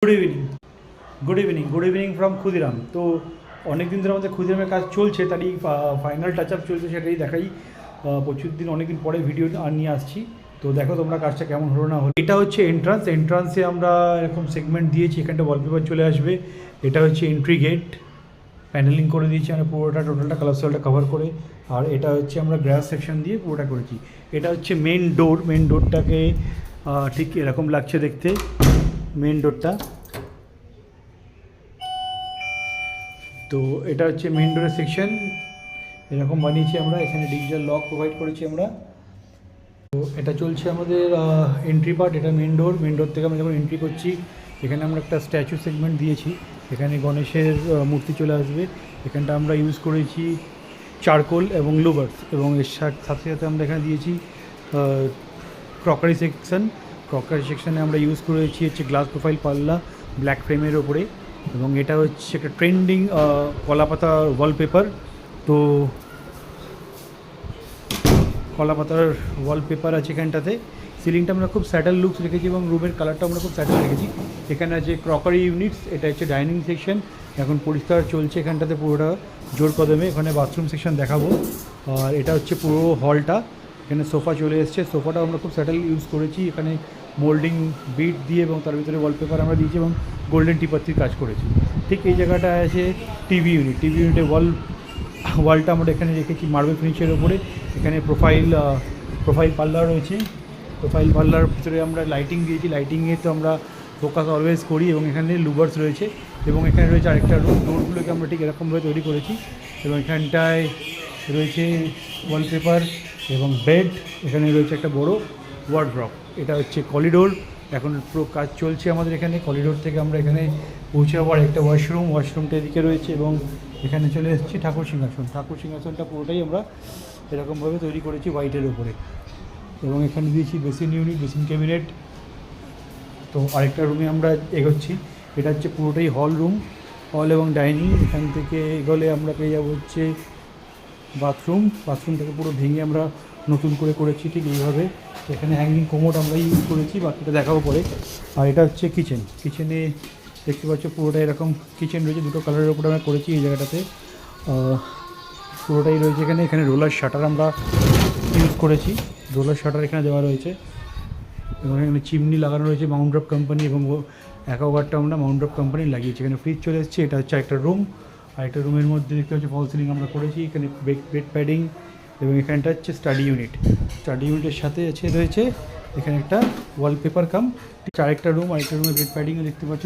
Good evening good evening from Khudiram. তো অনেক দিন ধরে আমাদের ক্ষুদিরামের কাজ চলছে, তারই ফাইনাল টাচ আপ চলছে, সেটাই দেখাই। প্রচুর দিন অনেক দিন পরে ভিডিও নিয়ে আসছি। তো দেখো তোমরা কাজটা কেমন হলো না হলো। এটা হচ্ছে এন্ট্রান্সে আমরা এরকম সেগমেন্ট দিয়েছি, এখানটা ওয়ালপেপার চলে আসবে। এটা হচ্ছে এন্ট্রি গেট, প্যানেলিং করে দিয়েছি আমরা পুরোটা, টোটালটা কালারসলটা কভার করে। আর এটা হচ্ছে আমরা গ্রাস সেকশন দিয়ে পুরোটা করেছি। এটা হচ্ছে মেন ডোরটাকে ঠিক এরকম লাগছে দেখতে, মেন ডোরটা। তো এটা হচ্ছে মেন ডোরের সেকশন, এরকম বানিয়েছি আমরা। এখানে ডিজিটাল লক প্রোভাইড করেছি আমরা। তো এটা চলছে আমাদের এন্ট্রি পার্ট। এটা মেন ডোর থেকে আমরা যখন এন্ট্রি করছি, এখানে আমরা একটা স্ট্যাচু সেগমেন্ট দিয়েছি। এখানে গণেশের মূর্তি চলে আসবে। এখানটা আমরা ইউজ করেছি চারকোল এবং লুভার্স, এবং এর সাথে সাথে আমরা এখানে দিয়েছি ক্রকারি সেকশনে আমরা ইউজ করেছি হচ্ছে গ্লাস প্রোফাইল পাল্লা ব্ল্যাক ফ্রেমের ওপরে। এবং এটা হচ্ছে একটা ট্রেন্ডিং কলাপাতা ওয়ালপেপার। তো কলাপাতার ওয়ালপেপার আছে এখানটাতে। সিলিংটা আমরা খুব স্যাটেল লুকস রেখেছি এবং রুমের কালারটা আমরা খুব স্যাটেল রেখেছি। এখানে আছে ক্রকারি ইউনিটস, এটা হচ্ছে ডাইনিং সেকশন, এখন পরিষ্কার চলছে এখানটাতে পুরোটা জোর কদমে। এখানে বাথরুম সেকশন দেখাবো। আর এটা হচ্ছে পুরো হলটা, এখানে সোফা চলে এসছে। সোফাটাও আমরা খুব স্যাটেল ইউজ করেছি, এখানে মোল্ডিং বিট দিয়ে এবং তার ভিতরে ওয়ালপেপার আমরা দিয়েছি এবং গোল্ডেন টিপাত্তির কাজ করেছি। ঠিক এই জায়গাটা আছে টিভি ইউনিটে ওয়ালটা আমরা এখানে রেখেছি মার্বেল ফিনিশের ওপরে। এখানে প্রোফাইল পাল্লা রয়েছে, প্রোফাইল পাল্লার ভিতরে আমরা লাইটিং দিয়েছি। লাইটিংয়ে তো আমরা ফোকাস অলওয়েজ করি। এবং এখানে লুভার্স রয়েছে, এবং এখানে রয়েছে আরেকটা ডোরগুলোকে আমরা ঠিক এরকমভাবে তৈরি করেছি। এবং এখানটায় রয়েছে ওয়ালপেপার এবং বেড। এখানে রয়েছে একটা বড় ওয়ার্ড্রপ। এটা হচ্ছে করিডোর, এখন পুরো কাজ চলছে আমাদের এখানে। করিডোর থেকে আমরা এখানে পৌঁছে যাওয়ার একটা ওয়াশরুমটা এদিকে রয়েছে। এবং এখানে চলে এসেছি ঠাকুর সিংহাসনটা পুরোটাই আমরা এরকমভাবে তৈরি করেছি হোয়াইটের উপরে। এবং এখানে দিয়েছি বেসিন ক্যাবিনেট। তো আরেকটা রুমে আমরা এগোচ্ছি, এটা হচ্ছে পুরোটাই হল এবং ডাইনিং। এখান থেকে এগোলে আমরা পেয়ে যাবো হচ্ছে বাথরুমটাকে পুরো ভেঙে আমরা নতুন করেছি ঠিক এইভাবে। এখানে হ্যাঙ্গিং কোমোড আমরা ইউজ করেছি, বাকিটা দেখাবো পরে। আর এটা হচ্ছে কিচেনে দেখতে পাচ্ছ পুরোটা এরকম কিচেন রয়েছে, দুটো কালারের উপরে আমরা করেছি এই জায়গাটাতে। পুরোটাই রয়েছে এখানে রোলার শাটার আমরা ইউজ করেছি, এখানে দেওয়া রয়েছে। এবং এখানে চিমনি লাগানো রয়েছে মাউন্ট ড্রপ কোম্পানি, এবং অ্যাকোয়াগার্ডটা আমরা মাউন্ট ড্রপ কোম্পানি লাগিয়েছি। এখানে ফ্রিজ চলে এসেছে। এটা হচ্ছে একটা রুম, আর একটা রুমের মধ্যে দেখতে হচ্ছে ফল সিলিং আমরা করেছি। এখানে বেড প্যাডিং, এবং এখানটা হচ্ছে স্টাডি ইউনিটের সাথে রয়েছে এখানে একটা ওয়ালপেপার আরেকটা রুমের বেড প্যাডিংও দেখতে পাচ্ছ।